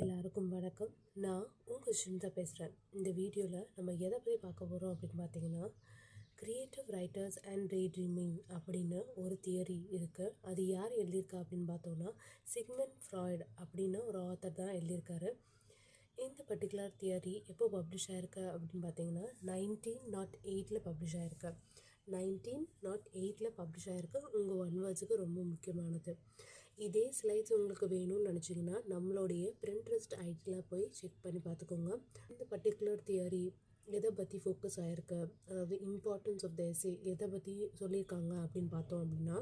எல்லாருக்கும் வணக்கம். நான் உங்கள் ஷிந்தா பேசுகிறேன். இந்த வீடியோவில் நம்ம எதை பற்றி பார்க்க போகிறோம் அப்படின்னு பார்த்தீங்கன்னா, creative writers and daydreaming அப்படின்னு ஒரு தியரி இருக்குது. அது யார் எழுதியிருக்கா அப்படின்னு பார்த்தோன்னா, சிக்மண்ட் ஃப்ராய்டு அப்படின்னு ஒரு ஆத்தர் தான் எழுதியிருக்காரு. இந்த பர்டிகுலர் தியரி எப்போ பப்ளிஷ் ஆகிருக்கு அப்படின்னு பார்த்தீங்கன்னா 1908 பப்ளிஷ் ஆகிருக்கு. 1908 பப்ளிஷ் ஆகிருக்கு. உங்கள் ஒன்வேர்ட்ஸுக்கு ரொம்ப முக்கியமானது. இதே ஸ்லைட்ஸ் உங்களுக்கு வேணும்னு நினச்சிங்கன்னா நம்மளுடைய பிரிண்ட்ரெஸ்ட் ஐடியில் போய் செக் பண்ணி பார்த்துக்கோங்க. இந்த பர்டிகுலர் தியரி எதை பற்றி ஃபோக்கஸ் ஆகிருக்கு, அதாவது இம்பார்ட்டன்ஸ் ஆஃப் த எஸ்ஸே எதை பற்றி சொல்லியிருக்காங்க அப்படின்னு பார்த்தோம் அப்படின்னா,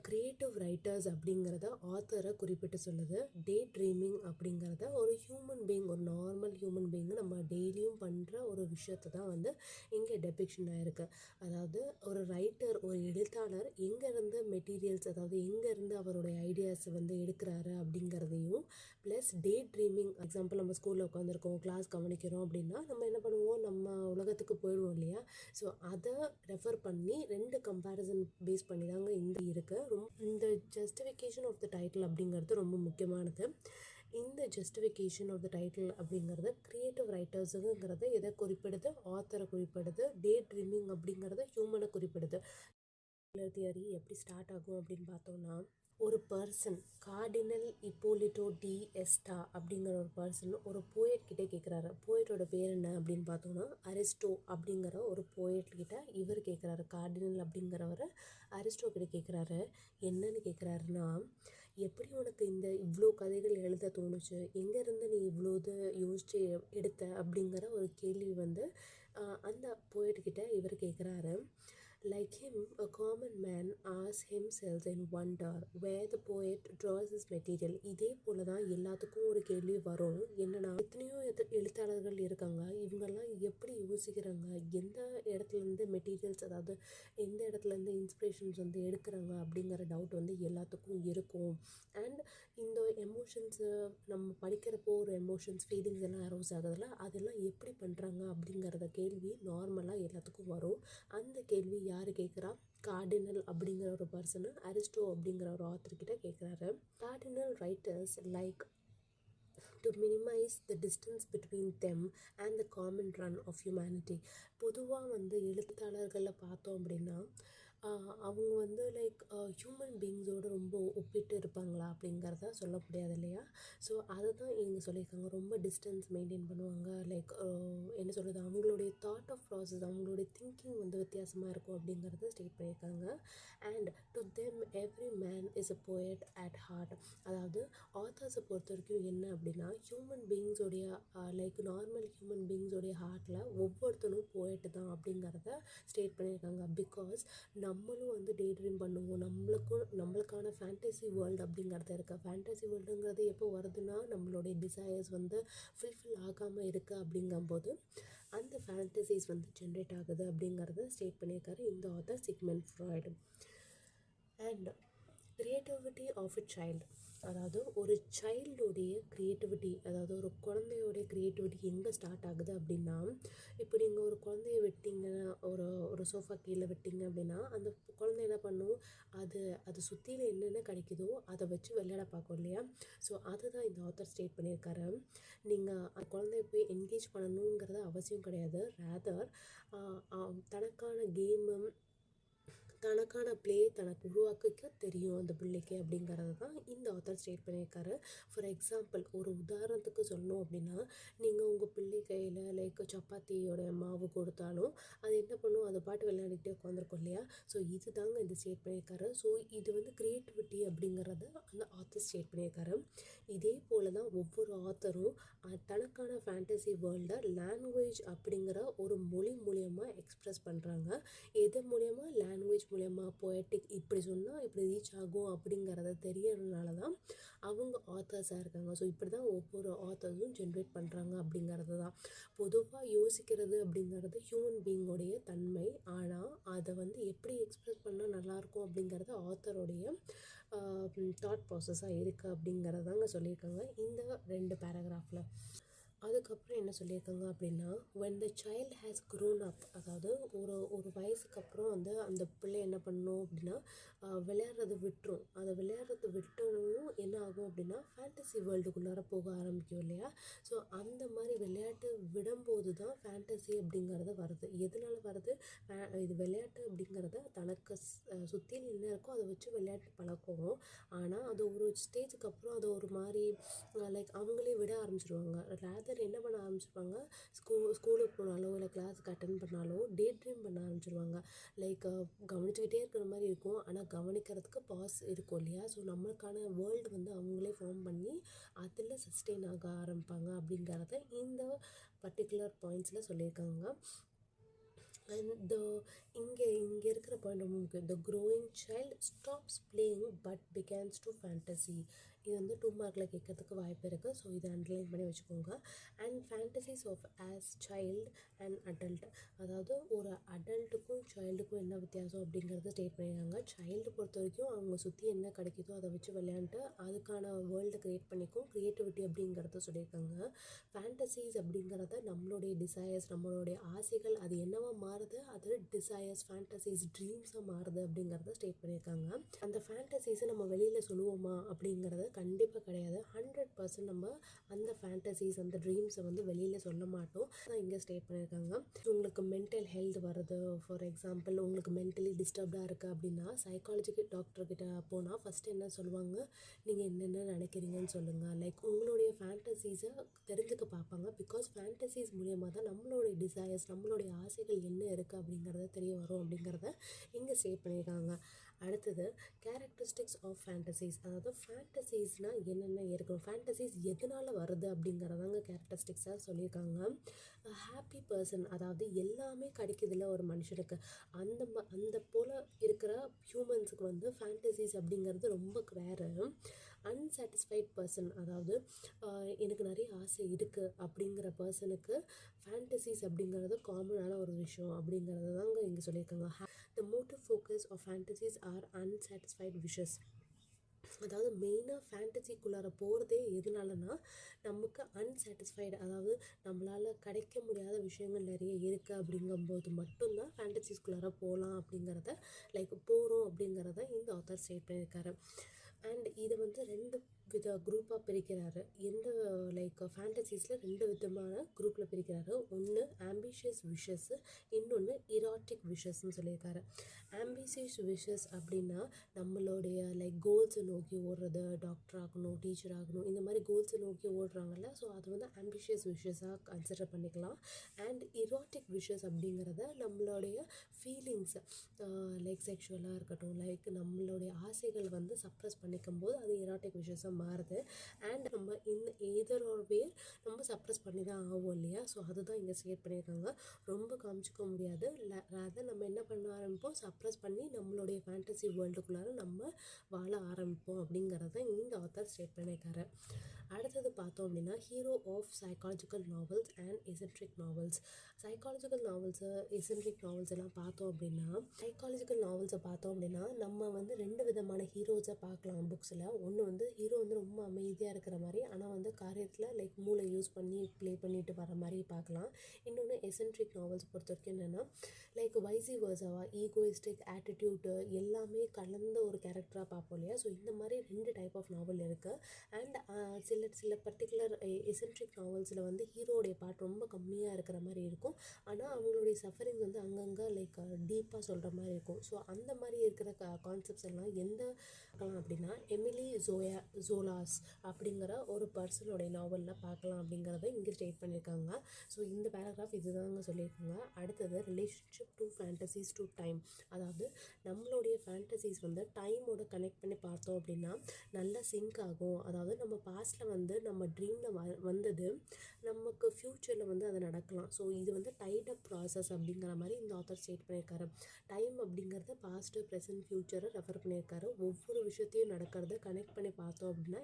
கிரியேட்டிவ் ரைட்டர்ஸ் அப்படிங்கிறத ஆத்தரை குறிப்பிட்டு சொல்லுது. டே ட்ரீமிங் அப்படிங்கிறத ஒரு ஹியூமன் பீயிங், ஒரு நார்மல் ஹியூமன் பீயிங்கு நம்ம டெய்லியும் பண்ணுற ஒரு விஷயத்தை தான் இங்கே டெபிக்ஷன் ஆகிருக்கு. அதாவது ஒரு ரைட்டர், ஒரு எழுத்தாளர் எங்கேருந்து மெட்டீரியல்ஸ், அதாவது எங்கேருந்து அவருடைய ஐடியாஸ் எடுக்கிறாரு அப்படிங்கிறதையும், ப்ளஸ் டே ட்ரீமிங். எக்ஸாம்பிள், நம்ம ஸ்கூலில் உட்காந்துருக்கோம், கிளாஸ் கவனிக்கிறோம் அப்படின்னா நம்ம என்ன பண்ணுவோம், நம்ம உலகத்துக்கு போயிடுவோம் இல்லையா? ஸோ அதை ரெஃபர் பண்ணி ரெண்டு கம்பேரிசன் பேஸ் பண்ணி தாங்க இந்த இருக்குது. இந்த ஜஸ்டிஃபிகேஷன் ஆஃப் த டைட்டில் அப்படிங்கிறது ரொம்ப முக்கியமானது. இந்த ஜஸ்டிஃபிகேஷன் ஆஃப் த டைட்டில் அப்படிங்கிறது கிரியேட்டிவ் ரைட்டர்ஸுங்கிறது எதை குறிப்பிடுது, ஆத்தரை குறிப்பிடுது. டே ட்ரீமிங் அப்படிங்கிறது ஹியூமனை குறிப்பிடுது. தியரி எப்படி ஸ்டார்ட் ஆகும் அப்படின்னு பார்த்தோன்னா, ஒரு பர்சன், கார்டினல் இப்போலிட்டோ டி எஸ்டா அப்படிங்கிற ஒரு பர்சன் ஒரு போயட் கிட்டே கேட்குறாரு. போயட்டோட பேர் என்ன அப்படின்னு பார்த்தோன்னா அரிஸ்டோ அப்படிங்கிற ஒரு போயட்கிட்ட இவர் கேட்குறாரு. கார்டினல் அப்படிங்கிறவர் அரிஸ்டோ கிட்ட கேட்குறாரு. என்னன்னு கேட்குறாருன்னா, எப்படி உனக்கு இவ்வளோ கதைகள் எழுத தோணுச்சு, எங்கேருந்து நீ இவ்வளோ இது யோசிச்சு எடுத்த அப்படிங்கிற ஒரு கேள்வி அந்த போயட்கிட்ட இவர் கேட்குறாரு. Like him, a common man asks himself in wonder where the poet draws his material. இதே போல தான் எல்லாத்துக்கும் ஒரு கேள்வி வரும். என்னன்னா, எத்தனையோ எழுத்தாளர்கள் இருக்காங்க, இவங்கெல்லாம் எப்படி யோசிக்கிறாங்க, எந்த இடத்துலேருந்து மெட்டீரியல்ஸ், அதாவது எந்த இடத்துலேருந்து இன்ஸ்பிரேஷன்ஸ் எடுக்கிறாங்க அப்படிங்கிற டவுட் எல்லாத்துக்கும் இருக்கும். அண்ட் இந்த எமோஷன்ஸு நம்ம படிக்கிறப்போ ஒரு எமோஷன்ஸ், ஃபீலிங்ஸ் எல்லாம் அரோஸ் ஆகுதுல்ல, அதெல்லாம் எப்படி பண்ணுறாங்க அப்படிங்கிறத கேள்வி நார்மலாக எல்லாத்துக்கும் வரும். அந்த கேள்வி யார் கேட்குறா? கார்டினல் அப்படிங்கிற ஒரு பர்சனு அரிஸ்டோ அப்படிங்கிற ஒரு ஆத்தர்கிட்ட கேட்குறாரு. Cardinal writers like to minimize the distance between them and the common run of humanity. பொதுவாக எழுத்தாளர்களில் பார்த்தோம் அப்படின்னா அவங்க லைக் ஹியூமன் பீயிங்ஸோடு ரொம்ப ஒப்பிட்டு இருப்பாங்களா அப்படிங்கிறத சொல்ல முடியாது இல்லையா? ஸோ அதை தான் இங்கே சொல்லியிருக்காங்க. ரொம்ப டிஸ்டன்ஸ் மெயின்டைன் பண்ணுவாங்க. லைக் என்ன சொல்கிறது, அவங்களுடைய தாட் ஆஃப் ப்ராசஸ், அவங்களுடைய திங்கிங் வித்தியாசமாக இருக்கும் அப்படிங்கிறத ஸ்டேட் பண்ணியிருக்காங்க. And to them every man is a poet at heart. அதாவது ஆத்தர்ஸை பொறுத்த வரைக்கும் என்ன அப்படின்னா, ஹியூமன் பீயிங்ஸோடைய லைக் நார்மல் ஹியூமன் பீயிங்ஸோடைய ஹார்ட்டில் ஒவ்வொருத்தரும் போயட்டு தான் அப்படிங்கிறத ஸ்டேட் பண்ணியிருக்காங்க. பிகாஸ் நம்மளும் டே ட்ரீம் பண்ணுவோம், நம்மளுக்கான ஃபேண்டசி வேர்ல்டு அப்படிங்கிறது இருக்குது. ஃபேண்டசி வேர்ல்டுங்கிறது எப்போ வருதுன்னா, நம்மளுடைய டிசையர்ஸ் ஃபுல்ஃபில் ஆகாமல் இருக்குது. அப்படிங்கும்போது அந்த ஃபேண்டசிஸ் ஜென்ரேட் ஆகுது அப்படிங்கிறத ஸ்டேட் பண்ணியிருக்காரு இந்த author Sigmund Freud. And creativity of a child, அதாவது ஒரு சைல்டுடைய க்ரியேட்டிவிட்டி, அதாவது ஒரு குழந்தையோடைய க்ரியேட்டிவிட்டி எங்கே ஸ்டார்ட் ஆகுது அப்படின்னா, இப்போ நீங்கள் ஒரு குழந்தைய விட்டீங்கன்னா, ஒரு சோஃபா கீழே விட்டீங்க அப்படின்னா அந்த குழந்தை என்ன பண்ணும், அது சுற்றியில் என்னென்ன கிடைக்குதோ அதை வச்சு விளையாட பார்க்கும் இல்லையா? ஸோ அதுதான் இந்த ஆத்தர் ஸ்டேட் பண்ணியிருக்காரு. நீங்கள் அந்த குழந்தைய போய் என்கேஜ் பண்ணணுங்கிறது அவசியம் கிடையாது. ரேதர் தனக்கான கேமு, தனக்கான ப்ளே தனக்கு உருவாக்க தெரியும் அந்த பிள்ளைக்கு அப்படிங்கிறது தான் இந்த ஆத்தர் ஸ்டேட் பண்ணியிருக்காரு. ஃபார் எக்ஸாம்பிள், ஒரு உதாரணத்துக்கு சொல்லணும் அப்படின்னா, நீங்கள் உங்கள் பிள்ளை கையில் லைக் சப்பாத்தியோட மாவு கொடுத்தாலும் அது என்ன பண்ணும், அதை பாட்டு விளையாடிக்கிட்டே உட்காந்துருக்கும் இல்லையா? ஸோ இது தாங்க இந்த ஸ்டேட் பண்ணியிருக்காரு. ஸோ இது க்ரியேட்டிவிட்டி அப்படிங்கிறத அந்த ஆத்தர் ஸ்டேட் பண்ணியிருக்காரு. இதே போல் தான் ஒவ்வொரு ஆத்தரும் தனக்கான ஃபேண்டசி வேர்ல்டை லாங்குவேஜ் அப்படிங்கிற ஒரு மொழி மூலயமா எக்ஸ்ப்ரெஸ் பண்ணுறாங்க. எது மூலயமா? லாங்குவேஜ் மூலயமா. போயட்டிக் இப்படி சொன்னால் இப்படி ரீச் ஆகும் அப்படிங்கிறத தெரியறதுனால தான் அவங்க ஆத்தர்ஸாக இருக்காங்க. ஸோ இப்படி தான் ஒவ்வொரு ஆத்தர்ஸும் ஜென்ரேட் பண்ணுறாங்க அப்படிங்கிறது தான். பொதுவாக யோசிக்கிறது அப்படிங்கிறது ஹியூமன் பீயிங்கோடைய தன்மை. ஆனால் அதை எப்படி எக்ஸ்ப்ரெஸ் பண்ணால் நல்லாயிருக்கும் அப்படிங்கிறது ஆத்தருடைய தாட் ப்ராசஸாக இருக்குது அப்படிங்கிறதாங்க சொல்லியிருக்காங்க இந்த 2 பேராகிராஃபில். அதுக்கப்புறம் என்ன சொல்லியிருக்காங்க அப்படின்னா, when the child has grown up, அதாவது ஒரு ஒரு வயசுக்கு அப்புறம் வந்து அந்த பிள்ளை என்ன பண்ணணும் அப்படின்னா, விளையாடுறது விட்டுரும். அதை விளையாடுறது விட்டவும் என்ன ஆகும் அப்படின்னா, ஃபேண்டசி வேர்ல்டுக்குள்ளார போக ஆரம்பிக்கும் இல்லையா? ஸோ அந்த மாதிரி விளையாட்டு விடும்போது தான் ஃபேண்டசி அப்படிங்கிறது வருது. எதனால வருது? இது விளையாட்டு அப்படிங்கிறத தனக்கு சுற்றி என்ன இருக்கோ அதை வச்சு விளையாட்டு பழக்கம். ஆனால் அது ஒரு ஸ்டேஜுக்கு அப்புறம் அது ஒரு மாதிரி லைக் அவங்களே விட ஆரம்பிச்சிருவாங்க. ரேதர் என்ன பண்ண ஆரம்பிச்சிருப்பாங்க, ஸ்கூலுக்கு போனாலோ இல்லை கிளாஸுக்கு அட்டென்ட் பண்ணாலோ டே ட்ரீம் பண்ண ஆரம்பிச்சிருவாங்க. லைக் கவனிச்சுக்கிட்டே இருக்கிற மாதிரி இருக்கும், ஆனால் கவனிக்கிறதுக்கு பாஸ் இருக்கும் இல்லையா? ஸோ நம்மளுக்கான வேர்ல்டு வந்து அவங்களே ஃபார்ம் பண்ணி அதில் சஸ்டெயின் ஆக ஆரம்பிப்பாங்க அப்படிங்கிறத இந்த பர்டிகுலர் பாயிண்ட்ஸில் சொல்லியிருக்காங்க. அண்ட் இங்கே இருக்கிற பாயிண்ட் ரொம்ப முக்கியம். The growing child stops playing but begins to fantasy. இது வந்து 2 மார்க்கில் கேட்கறதுக்கு வாய்ப்பு இருக்குது. ஸோ இதை அண்டர்லைன் பண்ணி வச்சுக்கோங்க. And fantasies of as child and adult, அதாவது ஒரு அடல்ட்டுக்கும் சைல்டுக்கும் என்ன வித்தியாசம் அப்படிங்கிறத ஸ்டேட் பண்ணியிருக்காங்க. சைல்டு பொறுத்த வரைக்கும் அவங்க சுற்றி என்ன கிடைக்குதோ அதை வச்சு விளையாண்டு அதுக்கான வேர்ல்டை க்ரியேட் பண்ணிக்கும், க்ரியேட்டிவிட்டி அப்படிங்கிறத சொல்லியிருக்காங்க. ஃபேண்டசிஸ் அப்படிங்கிறத நம்மளுடைய டிசையர்ஸ், நம்மளுடைய ஆசைகள் அது என்னவா மாறுது, அது டிசையர்ஸ், ஃபேண்டசிஸ், ட்ரீம்ஸாக மாறுது அப்படிங்கிறத ஸ்டேட் பண்ணியிருக்காங்க. அந்த ஃபேண்டசிஸை நம்ம வெளியில் சொல்லுவோமா அப்படிங்கிறத கண்டிப்பாக கிடையாது. 100% நம்ம அந்த ஃபேண்டசிஸ், அந்த ட்ரீம்ஸை வந்து வெளியில் சொல்ல மாட்டோம். தான் இங்கே ஸ்டேட் பண்ணியிருக்காங்க. உங்களுக்கு மென்டல் ஹெல்த் வருது, ஃபார் எக்ஸாம்பிள் உங்களுக்கு மென்டலி டிஸ்டர்ப்டாக இருக்குது அப்படின்னா சைக்காலஜிக்கு டாக்டர்கிட்ட போனால் ஃபஸ்ட்டு என்ன சொல்லுவாங்க, நீங்கள் என்னென்ன நினைக்கிறீங்கன்னு சொல்லுங்கள். லைக் உங்களுடைய ஃபேண்டசிஸை தெரிஞ்சுக்க பார்ப்பாங்க. பிகாஸ் ஃபேண்டசிஸ் மூலியமாக தான் நம்மளுடைய டிசையர்ஸ், நம்மளுடைய ஆசைகள் என்ன இருக்குது அப்படிங்கிறத தெரிய வரும் அப்படிங்கிறத இங்கே ஸ்டேட் பண்ணியிருக்காங்க. அடுத்தது கேரக்டரிஸ்டிக்ஸ் ஆஃப் ஃபேண்டசிஸ், அதாவது ஃபேண்டசிஸ்னால் என்னென்ன இருக்கும், ஃபேண்டசிஸ் எதனால் வருது அப்படிங்கிறதாங்க கேரக்டரிஸ்டிக்ஸாக சொல்லியிருக்காங்க. ஹாப்பி பர்சன், அதாவது எல்லாமே கிடைக்குதுல ஒரு மனுஷனுக்கு, அந்த போல் இருக்கிற ஹியூமன்ஸுக்கு வந்து ஃபேண்டசிஸ் அப்படிங்கிறது ரொம்ப ரேரு. அன்சாட்டிஸ்ஃபைட் பர்சன், அதாவது எனக்கு நிறைய ஆசை இருக்குது அப்படிங்கிற பர்சனுக்கு ஃபேண்டசிஸ் அப்படிங்கிறது காமனான ஒரு விஷயம் அப்படிங்கிறது தாங்க இங்கே சொல்லியிருக்காங்க. The motive focus of fantasies are unsatisfied wishes, அதாவது மெயினாக ஃபேண்டசிக்குள்ளார போகிறதே எதனாலனா நமக்கு அன்சாட்டிஸ்ஃபைடு, அதாவது நம்மளால் கிடைக்க முடியாத விஷயங்கள் நிறைய இருக்குது அப்படிங்கும்போது மட்டும்தான் ஃபேண்டசிஸ்குள்ளார போகலாம் அப்படிங்கிறத லைக் போகிறோம் அப்படிங்கிறத இந்த ஆத்தர் ஸ்டேட் பண்ணியிருக்காரு. அண்ட் இது வந்து 2 வித குரூப்பாக பிரிக்கிறாரு. எந்த லைக் ஃபேண்டசிஸில் 2 விதமான குரூப்பில் பிரிக்கிறாரு. ஒன்று ஆம்பிஷியஸ் விஷஸ்ஸு, இன்னொன்று இராட்டிக் விஷஸ்ன்னு சொல்லியிருக்காரு. ஆம்பிஷியஸ் விஷஸ் அப்படின்னா நம்மளுடைய லைக் கோல்ஸை நோக்கி ஓடுறது, டாக்டர் ஆகணும், டீச்சர் ஆகணும், இந்த மாதிரி கோல்ஸை நோக்கி ஓடுறாங்கல்ல, ஸோ அது வந்து ஆம்பிஷியஸ் விஷஸாக கன்சிடர் பண்ணிக்கலாம். அண்ட் இராட்டிக் விஷஸ் அப்படிங்கிறத நம்மளுடைய ஃபீலிங்ஸ் லைக் செக்ஷுவலாக இருக்கட்டும், லைக் நம்மளுடைய ஆசைகள் வந்து சப்ரஸ் பண்ணிக்கும் போது அது இராட்டிக் விஷஸாக மாறுது. அண்ட் நம்ம எதர் ஆர் வேர் நம்ம சப்ரஸ் பண்ணி தான் ஆகும் இல்லையா? ஸோ அதுதான் இங்கே ஸ்டேட் பண்ணியிருக்காங்க. ரொம்ப காமிச்சிக்க முடியாது, ரேதர் நம்ம என்ன பண்ண ஆரம்பிப்போம், சப்ரஸ் பண்ணி நம்மளுடைய ஃபேண்டசி வேர்ல்டுக்குள்ளார நம்ம வாழ ஆரம்பிப்போம் அப்படிங்கிறத இந்த ஆத்தர் ஸ்டேட் பண்ணியிருக்காரு. அடுத்தது பார்த்தோம் அப்படின்னா hero of psychological novels and eccentric novels. Psychological novels, eccentric novels எல்லாம் பார்த்தோம் அப்படின்னா, சைக்காலஜிக்கல் நாவல்ஸை பார்த்தோம் அப்படின்னா நம்ம வந்து 2 விதமான ஹீரோஸை பார்க்கலாம் புக்ஸில். ஒன்று வந்து ஹீரோ வந்து ரொம்ப அமைதியாக இருக்கிற மாதிரி, ஆனால் வந்து காரியத்தில் லைக் மூளை யூஸ் பண்ணி ப்ளே பண்ணிட்டு வர மாதிரி பார்க்கலாம். இன்னொன்று எசென்ட்ரிக் நாவல்ஸ் பொறுத்த வரைக்கும் என்னென்னா லைக் வைசி வர்சாவா, ஈகோயிஸ்டிக் ஆட்டிடியூட்டு எல்லாமே கலந்த ஒரு கேரக்டராக பார்ப்போம் இல்லையா? ஸோ இந்த மாதிரி 2 டைப் ஆஃப் நாவல் இருக்குது. அண்ட் சில பர்டிகுலர் எசென்ட்ரிக் நாவல்ஸில் வந்து ஹீரோடைய பார்ட் ரொம்ப கம்மியாக இருக்கிற மாதிரி இருக்கும், ஆனால் அவங்களுடைய சஃபரிங் வந்து அங்கங்கே லைக் டீப்பாக சொல்கிற மாதிரி இருக்கும். ஸோ அந்த மாதிரி இருக்கிற கான்செப்ட்ஸ் எல்லாம் எந்த அப்படின்னா எமிலி ஜோலாஸ் அப்படிங்கிற ஒரு பர்சனுடைய நாவலில் பார்க்கலாம் அப்படிங்கிறத இங்கே ஸ்டேட் பண்ணியிருக்காங்க. ஸோ இந்த பேராகிராஃப் இதுதாங்க சொல்லியிருக்காங்க. அடுத்தது relationship to fantasies to time, அதாவது நம்மளுடைய ஃபேண்டசிஸ் வந்து டைமோட கனெக்ட் பண்ணி பார்த்தோம் அப்படின்னா நல்லா சிங்க் ஆகும். அதாவது நம்ம பாஸ்ட்டில் வந்து நம்ம ட்ரீமில் வந்தது நமக்கு ஃப்யூச்சரில் வந்து அது நடக்கலாம். ஸோ இது வந்து டைட் அப் ப்ராசஸ் அப்படிங்கிற மாதிரி இந்த ஆத்தர் ஸ்டேட் பண்ணியிருக்காரு. டைம் அப்படிங்கிறத பாஸ்ட்டு, ப்ரெசன்ட், ஃப்யூச்சரை ரெஃபர் பண்ணியிருக்காரு. ஒவ்வொரு விஷயத்தையும் நடக்கிறத கனெக்ட் பண்ணி பார்த்தோம் அப்படின்னா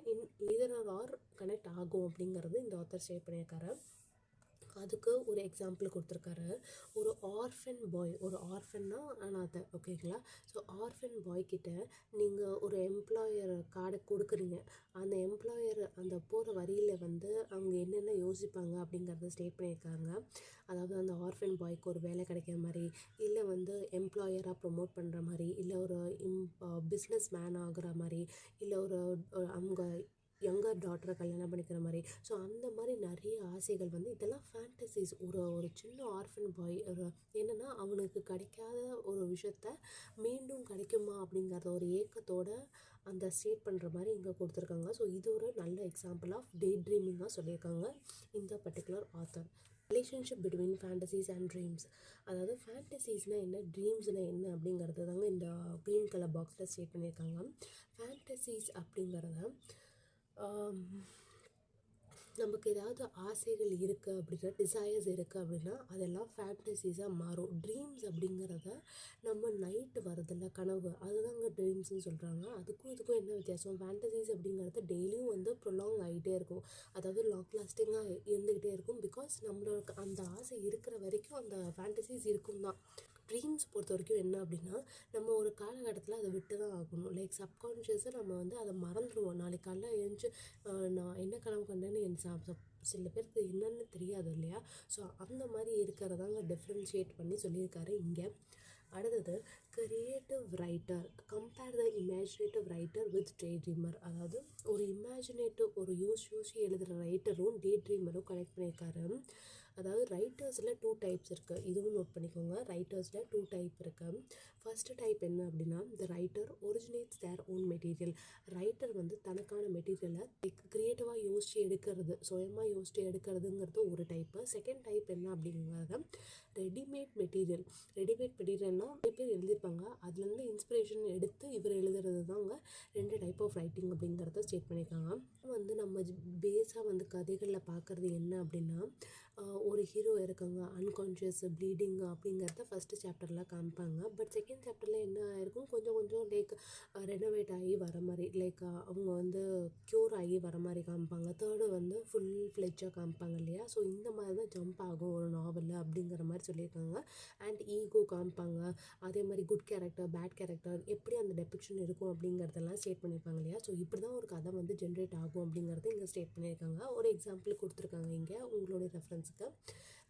எதர் ஆர் கனெக்ட் ஆகும் அப்படிங்கிறது இந்த ஆத்தர் ஸ்டேட் பண்ணியிருக்காரு. அதுக்கு ஒரு எக்ஸாம்பிள் கொடுத்துருக்காரு. ஒரு ஆர்ஃபன் பாய், ஒரு ஆர்ஃபன்னா அனாதை, ஓகேங்களா? ஸோ ஆர்ஃபன் பாய் கிட்ட நீங்கள் ஒரு எம்ப்ளாயர் கார்டை கொடுக்குறீங்க. அந்த எம்ப்ளாயர் அந்த போகிற வரியில் வந்து அவங்க என்னென்ன யோசிப்பாங்க அப்படிங்கிறத ஸ்டேட் பண்ணியிருக்காங்க. அதாவது அந்த ஆர்ஃபன் பாய்க்கு ஒரு வேலை கிடைக்கிற மாதிரி, இல்லை வந்து எம்ப்ளாயராக ப்ரொமோட் பண்ணுற மாதிரி, இல்லை ஒரு பிஸ்னஸ் மேன் ஆகுற மாதிரி, இல்லை ஒரு அவங்க யங்கர் டாட்டரை கல்யாணம் பண்ணிக்கிற மாதிரி. ஸோ அந்த மாதிரி நிறைய ஆசைகள் வந்து இதெல்லாம் ஃபேண்டசிஸ். ஒரு சின்ன ஆர்ஃபன் பாய் என்னென்னா அவனுக்கு கிடைக்காத ஒரு விஷயத்த மீண்டும் கிடைக்குமா அப்படிங்கிறத ஒரு ஏக்கத்தோடு அந்த ஸ்டேட் பண்ணுற மாதிரி இங்கே கொடுத்துருக்காங்க. ஸோ இது ஒரு நல்ல எக்ஸாம்பிள் ஆஃப் டே ட்ரீமிங்காக சொல்லியிருக்காங்க இந்த particular author. Relationship between fantasies and dreams. அதாவது ஃபேண்டசிஸ்னால் என்ன, ட்ரீம்ஸ்னால் என்ன அப்படிங்கிறது தாங்க இந்த க்ரீன் கலர் பாக்ஸில் ஸ்டேட் பண்ணியிருக்காங்க. ஃபேண்டசிஸ் அப்படிங்கிறத நமக்கு ஏதாவது ஆசைகள் இருக்குது அப்படின்னா, டிசையர்ஸ் இருக்குது அப்படின்னா அதெல்லாம் ஃபேண்டசிஸாக மாறும். ட்ரீம்ஸ் அப்படிங்கிறத நம்ம நைட்டு வரதில்ல கனவு, அதுதாங்க ட்ரீம்ஸ்னு சொல்கிறாங்க. அதுக்கும் இதுக்கும் என்ன வித்தியாசம்? ஃபேண்டசிஸ் அப்படிங்கிறது டெய்லியும் வந்து ப்ரொலாங் ஆகிட்டே இருக்கும், அதாவது லாங் லாஸ்டிங்காக இருந்துக்கிட்டே இருக்கும். பிகாஸ் நம்மளுக்கு அந்த ஆசை இருக்கிற வரைக்கும் அந்த ஃபேண்டசிஸ் இருக்கும் தான். ட்ரீம்ஸ் பொறுத்த வரைக்கும் என்ன அப்படின்னா, நம்ம ஒரு காலகட்டத்தில் அதை விட்டு தான் ஆகணும். லைக் சப்கான்ஷியஸாக நம்ம வந்து அதை மறந்துடுவோம். நாளைக்கு காலைல எழுந்துச்சு நான் என்ன கனவு கண்டேன்னு சில பேருக்கு என்னென்னு தெரியாது இல்லையா? ஸோ அந்த மாதிரி இருக்கிறதாங்க டிஃப்ரென்ஷியேட் பண்ணி சொல்லியிருக்காரு இங்கே. அடுத்தது creative writer compare the imaginative writer with day trimmer. அதாவது ஒரு இமேஜினேட்டிவ், ஒரு யோசி எழுதுகிற ரைட்டரும் டே ட்ரீமரும் கனெக்ட் பண்ணியிருக்காரு. அதாவது ரைட்டர்ஸில் 2 டைப்ஸ் இருக்குது, இதுவும் நோட் பண்ணிக்கோங்க. ரைட்டர்ஸில் 2 டைப் இருக்குது. ஃபஸ்ட்டு டைப் என்ன அப்படின்னா, the writer originates their own material. Writer வந்து தனக்கான மெட்டீரியலை க்ரியேட்டிவாக யோசித்து எடுக்கிறது, சுயமாக யோசித்து எடுக்கிறதுங்கிறது ஒரு டைப்பு. செகண்ட் டைப் என்ன அப்படிங்கிறத ரெடிமேட் மெட்டீரியல். ரெடிமேட் மெட்டீரியல்னால் நிறைய பேர் எழுதியிருப்பாங்க, அதுலேருந்து இன்ஸ்பிரேஷன் எடுத்து இவர் எழுதுறது தாங்க 2 டைப் ஆஃப் ரைட்டிங் அப்படிங்கிறத ஸ்டேட் பண்ணியிருக்காங்க. வந்து நம்ம பேஸாக வந்து கதைகளில் பார்க்குறது என்ன அப்படின்னா, ஒரு ஹீரோ இருக்காங்க, அன்கான்ஷியஸ் ப்ளீடிங் அப்படிங்கிறத ஃபஸ்ட்டு சாப்டரில் காமிப்பாங்க. பட் செகண்ட் சாப்டரில் என்ன ஆயிருக்கும், கொஞ்சம் கொஞ்சம் லைக் ரெனோவேட் ஆகி வர மாதிரி, லைக் அவங்க வந்து க்யூர் ஆகி வர மாதிரி காமிப்பாங்க. தேர்டு வந்து ஃபுல் ஃப்ளெட்ஜாக காமிப்பாங்க இல்லையா? ஸோ இந்த மாதிரி தான் ஜம்ப் ஆகும் ஒரு நாவலில் அப்படிங்கிற மாதிரி சொல்லியிருக்காங்க. அண்ட் ஈகோ காமிப்பாங்க, அதே மாதிரி குட் கேரக்டர், பேட் கேரக்டர், எப்படி அந்த டெபிக்ஷன் இருக்கும் அப்படிங்கிறதெல்லாம் ஸ்டேட் பண்ணியிருப்பாங்க இல்லையா? ஸோ இப்படி தான் ஒரு கதை வந்து ஜென்ரேட் ஆகும் அப்படிங்கிறத இங்கே ஸ்டேட் பண்ணியிருக்காங்க. ஒரு எக்ஸாம்பிள் கொடுத்துருக்காங்க இங்கே உங்களுடைய ரெஃபரன்ஸுக்கு.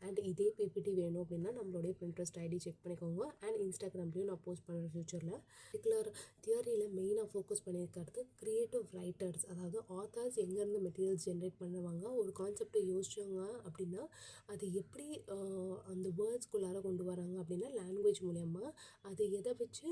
அண்ட் இதே பிபிடி வேணும் அப்படின்னா நம்மளுடைய பிரிண்ட்ரெஸ்ட் ஐடி செக் பண்ணிக்கோங்க. அண்ட் இன்ஸ்டாகிராம்லேயும் நான் போஸ்ட் பண்ணுறேன் ஃபியூச்சரில். பர்டிகுலர் தியரியில் மெயினாக ஃபோக்கஸ் பண்ணியிருக்கிறது க்ரியேட்டிவ் ரைட்டர்ஸ், அதாவது ஆத்தர்ஸ் எங்கேருந்து மெட்டீரியல்ஸ் ஜென்ரேட் பண்ணுவாங்க, ஒரு கான்செப்டை யோசிச்சாங்க அப்படின்னா அது எப்படி அந்த வேர்ட்ஸ்குள்ளார கொண்டு வராங்க அப்படின்னா லாங்குவேஜ் மூலயமா, அது எதை வச்சு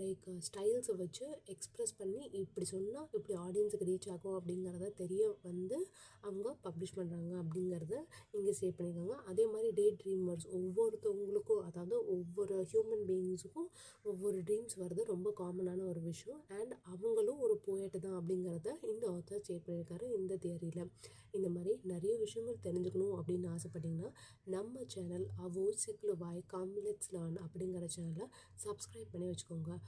லைக் ஸ்டைல்ஸை வச்சு எக்ஸ்ப்ரெஸ் பண்ணி இப்படி சொன்னால் இப்படி ஆடியன்ஸுக்கு ரீச் ஆகும் அப்படிங்கிறத தெரிய வந்து அவங்க பப்ளிஷ் பண்ணுறாங்க அப்படிங்கிறத இங்கே சேவ் பண்ணியிருக்காங்க. அதே மாதிரி டே ட்ரீமர்ஸ் ஒவ்வொருத்தவங்களுக்கும், அதாவது ஒவ்வொரு ஹியூமன் பீயிங்ஸுக்கும் ஒவ்வொரு ட்ரீம்ஸ் வர்றது ரொம்ப காமனான ஒரு விஷயம். அண்ட் அவங்களும் ஒரு போயட்டு தான் அப்படிங்கிறத இந்த ஆத்தர் சேவ் பண்ணியிருக்காரு இந்த தியரியில். இந்த மாதிரி நிறைய விஷயங்கள் தெரிஞ்சுக்கணும் அப்படின்னு ஆசைப்பட்டிங்கன்னா நம்ம சேனல் அவோசிக்லுவாய் காம்லெட்ஸ் லேர்ன் அப்படிங்கிற சேனலை சப்ஸ்கிரைப் பண்ணி வச்சுக்கோங்க.